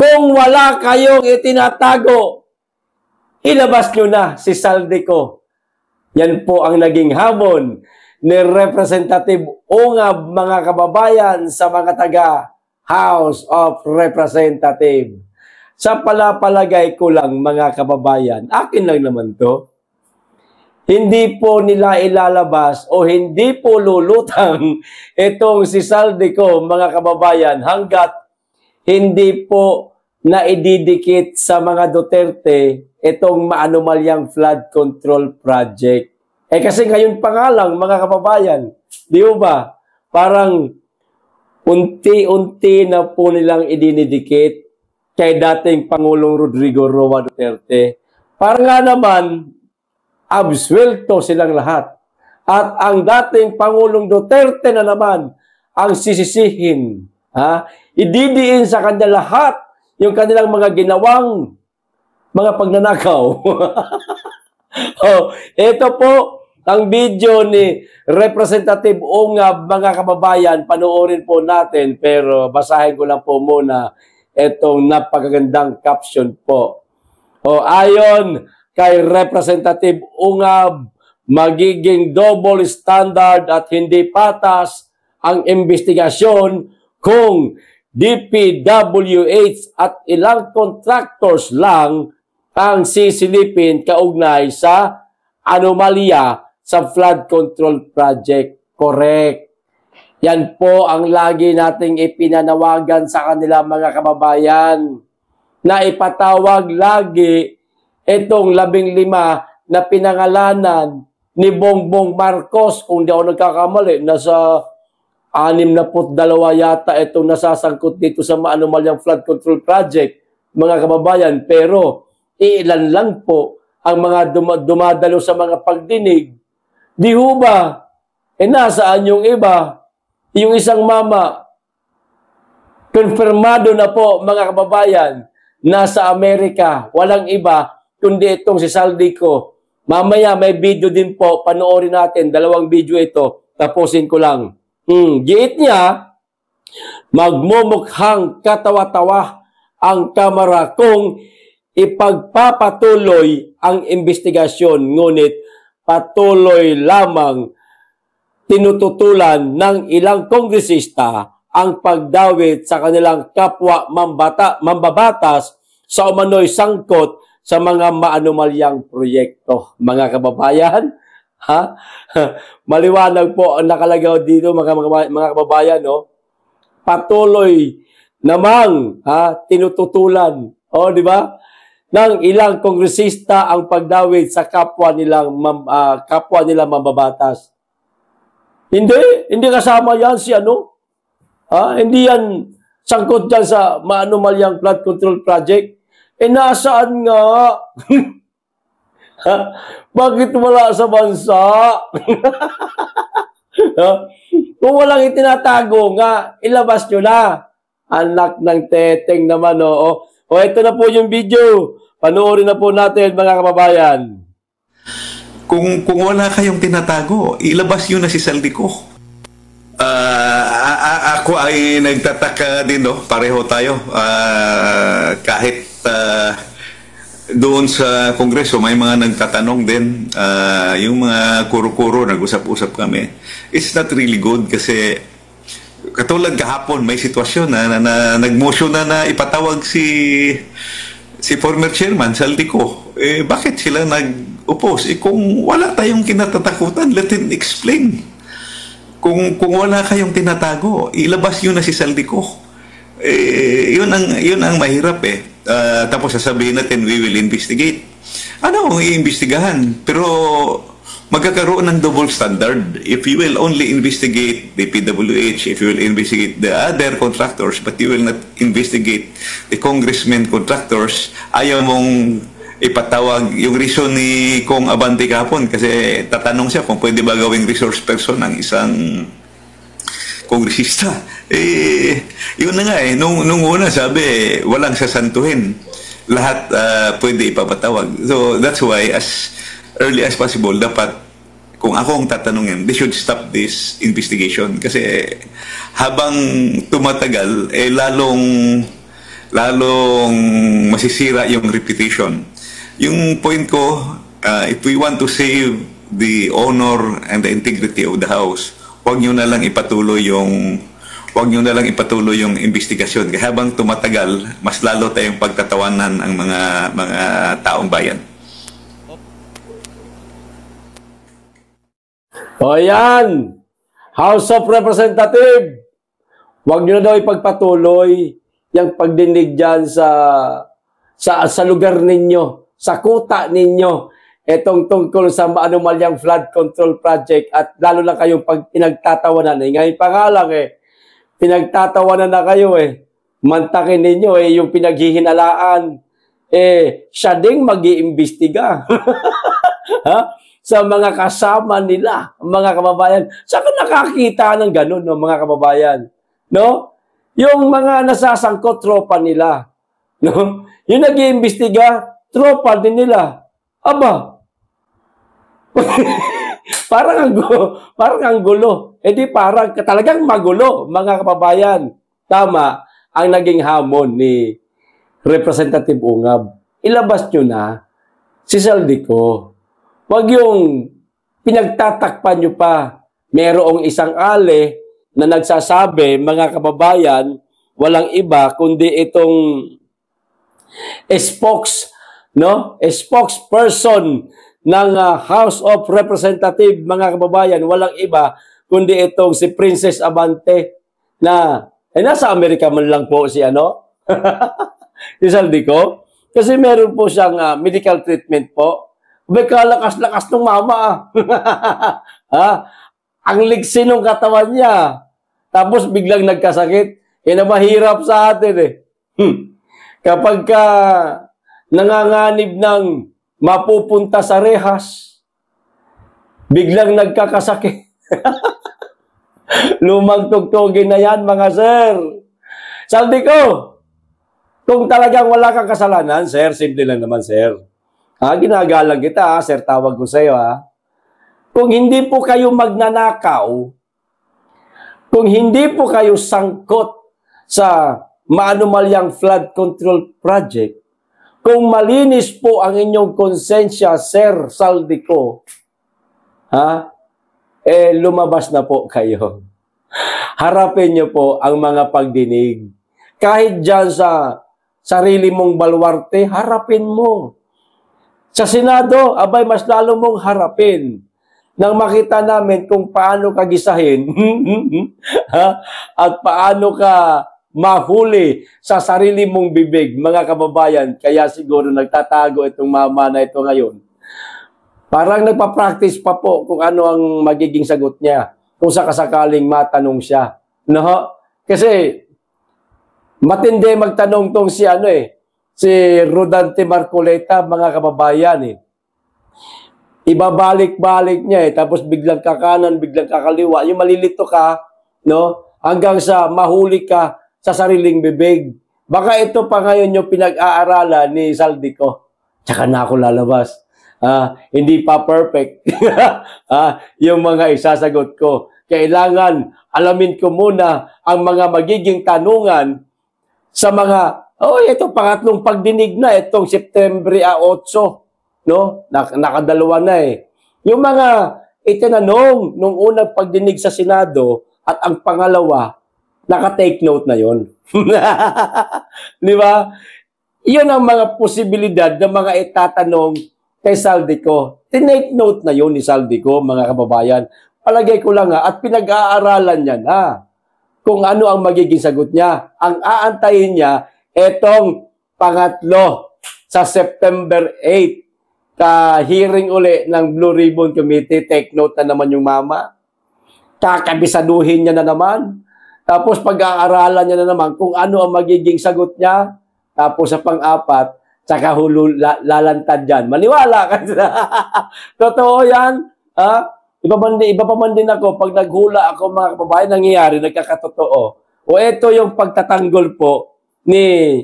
Kung wala kayong itinatago, ilabas nyo na si Saldico. Yan po ang naging hamon ni Representative Ungab, mga kababayan, sa mga taga House of Representatives. Sa palagay ko lang, mga kababayan, akin lang naman to, hindi po nila ilalabas o hindi po lulutang itong si Saldico, mga kababayan, hanggat hindi po naididikit sa mga Duterte itong maanomalyang flood control project. Kasi ngayon pa nga lang, mga kababayan, di ba? Parang unti-unti na po nilang idinidikit kay dating Pangulong Rodrigo Roa Duterte. Parang nga naman, absuelto silang lahat. At ang dating Pangulong Duterte na naman ang sisisihin. Ididiin sa kanya lahat yung kanilang mga ginawang mga pagnanakaw. Ito po ang video ni Representative Ungab, mga kababayan. Panoorin po natin, pero basahin ko lang po muna itong napakagandang caption po. Ayon kay Representative Ungab, magiging double standard at hindi patas ang investigasyon kung DPWH at ilang contractors lang ang sisilipin kaugnay sa anomalya sa flood control project. Correct. Yan po ang lagi nating ipinanawagan sa kanila, mga kababayan, na ipatawag lagi itong 15 na pinangalanan ni Bongbong Marcos. Kung di ako nagkakamali, nasa 62 yata itong nasasangkot dito sa anomalyang flood control project, mga kababayan. Pero ilan lang po ang mga dumadalo sa mga pagdinig. Di ho ba? Nasaan yung iba? Yung isang mama, konfirmado na po, mga kababayan, nasa Amerika. Walang iba kundi itong si Saldico. Mamaya may video din po, panoorin natin. 2 video ito. Tapusin ko lang. Giit niya, magmumukhang katawa-tawa ang kamera kung ipagpapatuloy ang investigasyon, ngunit patuloy lamang tinututulan ng ilang kongresista ang pagdawit sa kanilang kapwa mambabatas sa umano'y sangkot sa mga maanomalyang proyekto. Mga kababayan, maliwanag po ang nakalagaw dito, mga kababayan, no? Patuloy namang tinututulan, di ba, ng ilang kongresista ang pagdawit sa kapwa nilang mambabatas. Hindi kasama yan si hindi yan sangkot dyan sa maanomalyang flood control project. Nasaan nga? Bakit wala sa bansa? Kung walang itinatago nga, ilabas nyo na. Anak ng teteng naman, ito na po yung video. Panoorin na po natin, mga kababayan. Kung wala kayong tinatago, ilabas yun na si Saldico. Ako ay nagtataka din, pareho tayo. Kahit doon sa Kongreso, may mga nagtatanong din. Yung mga kuro-kuro, nag-usap-usap kami. It's not really good kasi katulad kahapon, may sitwasyon na nag-motion na ipatawag si former chairman, Saldico. Bakit sila nag-oppose? Kung wala tayong kinatatakutan, let him explain. Kung wala kayong tinatago, ilabas yun na si Saldico. Yun ang mahirap tapos sasabihin natin, we will investigate. Ano ang iimbestigahan? Pero magkakaroon ng double standard. If you will only investigate the PWH, if you will investigate the other contractors, but you will not investigate the congressmen contractors, ayaw mong ipatawag yung reason ni Kong Abante kahapon kasi tatanong siya kung pwede ba gawing resource person ng isang kongresista. Yun na nga nung una sabi, walang sasantuhin. Lahat pwede ipapatawag. So that's why as early as possible, dapat kung ako ang tatanungin, they should stop this investigation kasi habang tumatagal, lalong masisira yung reputation. Yung point ko, if we want to save the honor and the integrity of the House, huwag nyo na lang ipatuloy yung investigasyon. Kaya habang tumatagal, mas lalo tayong pagtatawanan ang mga taong bayan. O yan, House of Representative, huwag nyo na daw ipagpatuloy yung pagdinig dyan sa lugar ninyo, sa kuta ninyo, etong tungkol sa anomalyang flood control project at lalo na kayong pag pinagtatawanan. Ngayon pa nga lang pinagtatawanan na kayo mantakin ninyo yung pinaghihinalaan. Siya ding mag-iimbestiga. Ha? Sa mga kasama nila, mga kababayan. Saan ka nakakita ng ganun, no, mga kababayan? No? Yung mga nasasangkot, tropa nila. No? Yung nag-iimbestiga, tropa din nila. Aba, parang ang gulo. Di parang talagang magulo, mga kababayan. Tama ang naging hamon ni Representative Ungab. Ilabas nyo na si Saldico. Huwag yung pinagtatakpan nyo pa. Merong isang ale na nagsasabi, mga kababayan, walang iba kundi itong spokesperson ng House of Representatives, mga kababayan, walang iba kundi itong si Princess Abante na nasa Amerika man lang po si si Saldico. Kasi meron po siyang medical treatment po. May kalakas-lakas ng mama. Ang liksi ng katawan niya. Tapos biglang nagkasakit. Mahirap sa atin Kapag nanganganib ng mapupunta sa rehas, biglang nagkakasakit. Lumang tugtugin na yan, mga sir. Saldico, kung talagang wala kang kasalanan, sir, simple lang naman, sir. Ginagalang kita, sir, tawag ko sa iyo, Kung hindi po kayo magnanakaw, kung hindi po kayo sangkot sa maanumalyang flood control project, kung malinis po ang inyong konsensya, Sir Saldico, lumabas na po kayo. Harapin niyo po ang mga pagdinig. Kahit dyan sa sarili mong balwarte, harapin mo. Sa Senado, abay, mas lalo mong harapin nang makita namin kung paano ka gisahin at paano ka mahuli sa sarili mong bibig, mga kababayan. Kaya siguro nagtatago itong mama na ito ngayon. Parang nagpa-practice pa po kung ano ang magiging sagot niya kung sakasakaling matanong siya. No? Kasi matindi magtanong tong si si Rodante Marcoleta, mga kababayan Ibabalik-balik niya tapos biglang kakanan, biglang kakaliwa. Yung malilito ka, no? Hanggang sa mahuli ka sa sariling bibig. Baka ito pa ngayon yung pinag-aaralan ni Saldico. Tsaka na ako lalabas. Hindi pa perfect. Yung mga isasagot ko. Kailangan alamin ko muna ang mga magiging tanungan sa mga, ito pangatlong pagdinig na, itong September 8. No? Nakadalawa na Yung mga itinanong nung unang pagdinig sa Senado at ang pangalawa, naka-take note na yon. Di ba? Iyon ang mga posibilidad ng mga itatanong kay Saldico. Tinake note na yon ni Saldico, mga kababayan. Palagay ko lang at pinag-aaralan niya na kung ano ang magiging sagot niya. Ang aantayin niya, etong pangatlo sa September 8. Hearing uli ng Blue Ribbon Committee, take note na naman yung mama. Kakabisaduhin niya na naman. Tapos pag-aaralan niya na naman kung ano ang magiging sagot niya. Tapos sa pang-apat, tsaka lalantad dyan. Maniwala ka. Totoo yan. Iba pa man din ako, pag naghula ako, mga kababayan, nangyayari, nagkakatotoo. Ito yung pagtatanggol po ni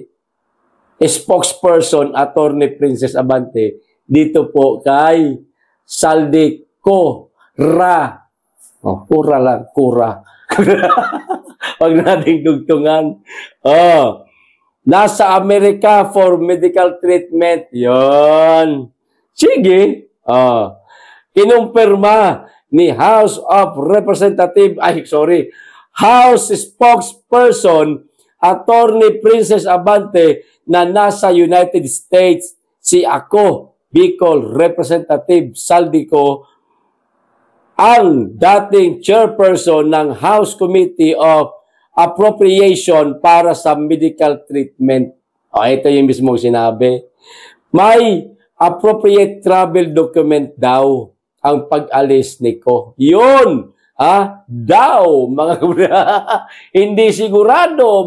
spokesperson, Attorney Princess Abante, dito po kay Saldico Ra. Kura lang, kura. Huwag nating dugtungan. nasa Amerika for medical treatment. Yon. Sige. Kinumpirma ni House spokesperson Attorney Princess Abante na nasa United States si ako, Bicol Representative Saldico, ang dating chairperson ng House Committee of Appropriation para sa medical treatment. Ito yung mismong sinabi. May appropriate travel document daw ang pag-alis ni Ko. Yun! Daw, mga hindi sigurado,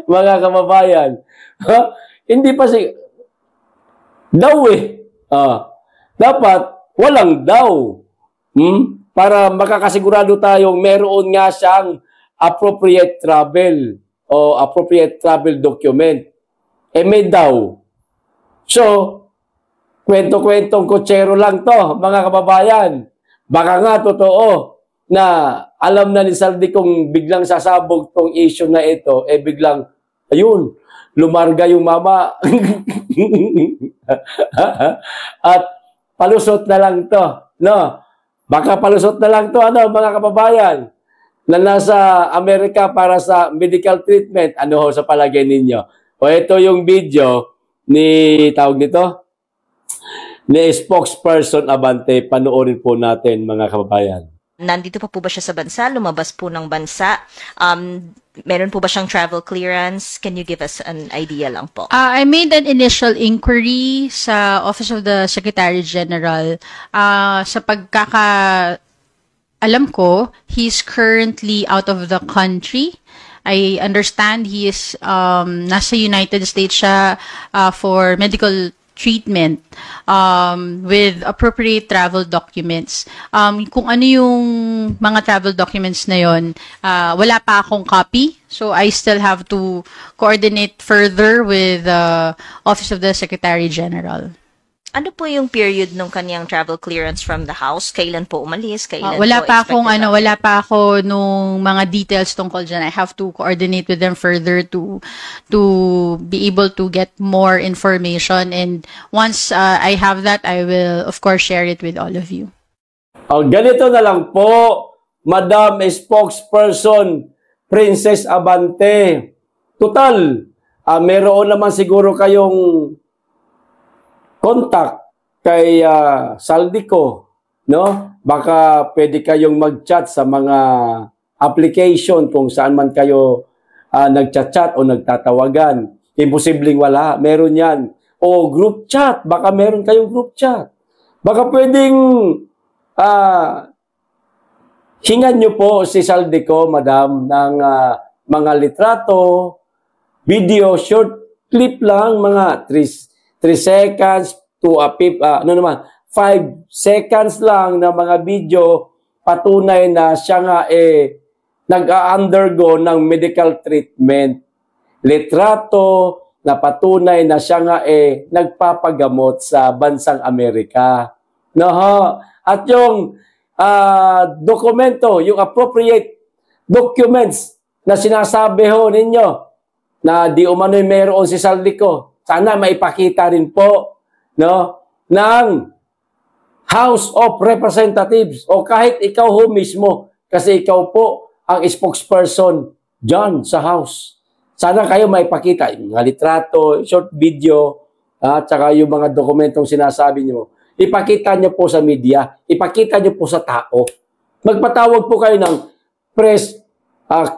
mga kababayan. Hindi pa daw dapat walang daw. Para makakasigurado tayong meron nga siyang appropriate travel o appropriate travel document. May daw. So, kwento-kwentong kutsero lang to, mga kababayan. Baka nga totoo na alam na ni Saldi kung biglang sasabog tong issue na ito, biglang, ayun, lumarga yung mama. At palusot na lang to. No? Baka palusot na lang to, mga kababayan, na nasa Amerika para sa medical treatment. Ano ho sa palagay ninyo? Ito yung video ni, tawag nito, ni spokesperson Abante. Panoorin po natin, mga kababayan. Nandito pa po ba siya sa bansa? Lumabas po ng bansa? Meron po ba siyang travel clearance? Can you give us an idea lang po? I made an initial inquiry sa Office of the Secretary General. Sa alam ko, he's currently out of the country. I understand he is nasa United States siya for medical treatment with appropriate travel documents. Kung ano yung mga travel documents na yon, wala pa akong copy. So I still have to coordinate further with the Office of the Secretary General. Ano po yung period ng kanyang travel clearance from the house? Kailan po umalis? Kailan wala po pa akong expected wala pa ako nung mga details tungkol dyan. I have to coordinate with them further to be able to get more information, and once I have that, I will of course share it with all of you. Ganito na lang po, Madam Spokesperson Princess Abante. Total, meron naman siguro kayong contact kay Saldico, no? Baka pwede kayong mag-chat sa mga application kung saan man kayo nagchat-chat o nagtatawagan. Imposibleng wala, meron yan. O group chat, baka meron kayong group chat. Baka pwedeng hingan nyo po si Saldico, madam, ng mga litrato, video, short clip lang, mga 3 seconds to 5 seconds lang na mga video patunay na siya nga nag-undergo ng medical treatment. Litrato na patunay na siya nga nagpapagamot sa bansang Amerika. No? At yung dokumento, yung appropriate documents na sinasabi ho ninyo na di umano'y meron si Saldico, sana maipakita rin po, no, ng House of Representatives o kahit ikaw ho mismo, kasi ikaw po ang spokesperson dyan sa House. Sana kayo maipakita yung mga litrato, short video, at saka yung mga dokumentong sinasabi nyo. Ipakita nyo po sa media, ipakita nyo po sa tao. Magpatawag po kayo ng press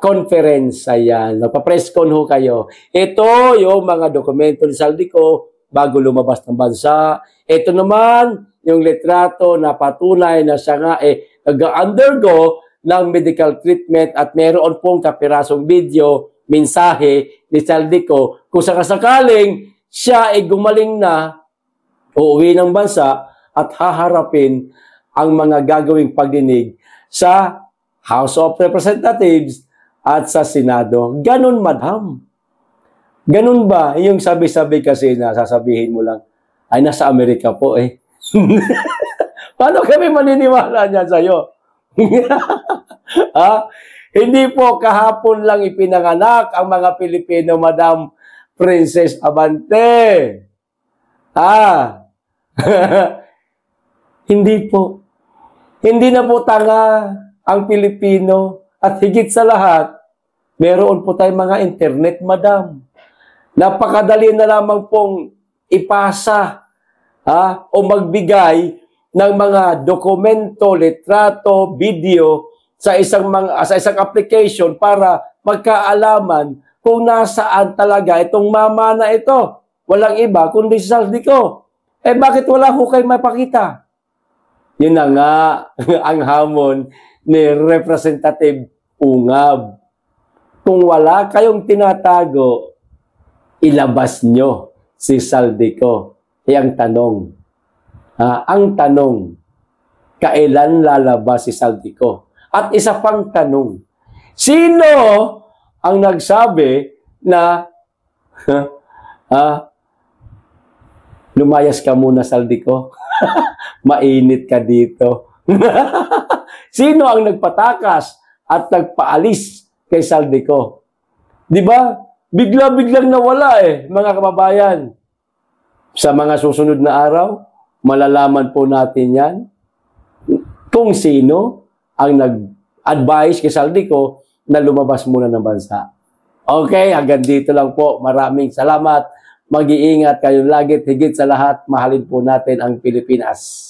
conference, ayan. Magpa-press con ho kayo. Ito yung mga dokumento ni Saldico bago lumabas ng bansa. Ito naman yung litrato na patunay na siya nga nag-undergo ng medical treatment at meron pong kapirasong video, mensahe ni Saldico kung sakasakaling siya gumaling na, uuwi ng bansa at haharapin ang mga gagawing pagdinig sa House of Representatives at sa Senado. Ganun, madam. Ganun ba? Yung sabi-sabi kasi na sasabihin mo lang, ay nasa Amerika po Paano kami maniniwala niyan sa'yo? Hindi po kahapon lang ipinanganak ang mga Pilipino, madam. Princess Abante. Hindi po. Hindi na po tanga ang Pilipino. At higit sa lahat, meron po tayong mga internet, madam. Napakadali na lamang pong ipasa o magbigay ng mga dokumento, litrato, video sa isang application para magkaalaman kung nasaan talaga itong mama na ito. Walang iba kundi si Saldico. Bakit wala ko kayo mapakita? Yun na nga ang hamon ni Representative Ungab. Kung wala kayong tinatago, ilabas nyo si Saldico. Ang tanong, kailan lalabas si Saldico? At isa pang tanong, sino ang nagsabi na lumayas ka muna, Saldico? Mainit ka dito. Sino ang nagpatakas at nagpaalis kay Saldico? Di ba? Bigla-biglang nawala mga kababayan. Sa mga susunod na araw, malalaman po natin yan kung sino ang nag-advise kay Saldico na lumabas muna ng bansa. Okay, hanggang dito lang po. Maraming salamat. Mag-iingat kayo lagi. Higit sa lahat, mahalin po natin ang Pilipinas.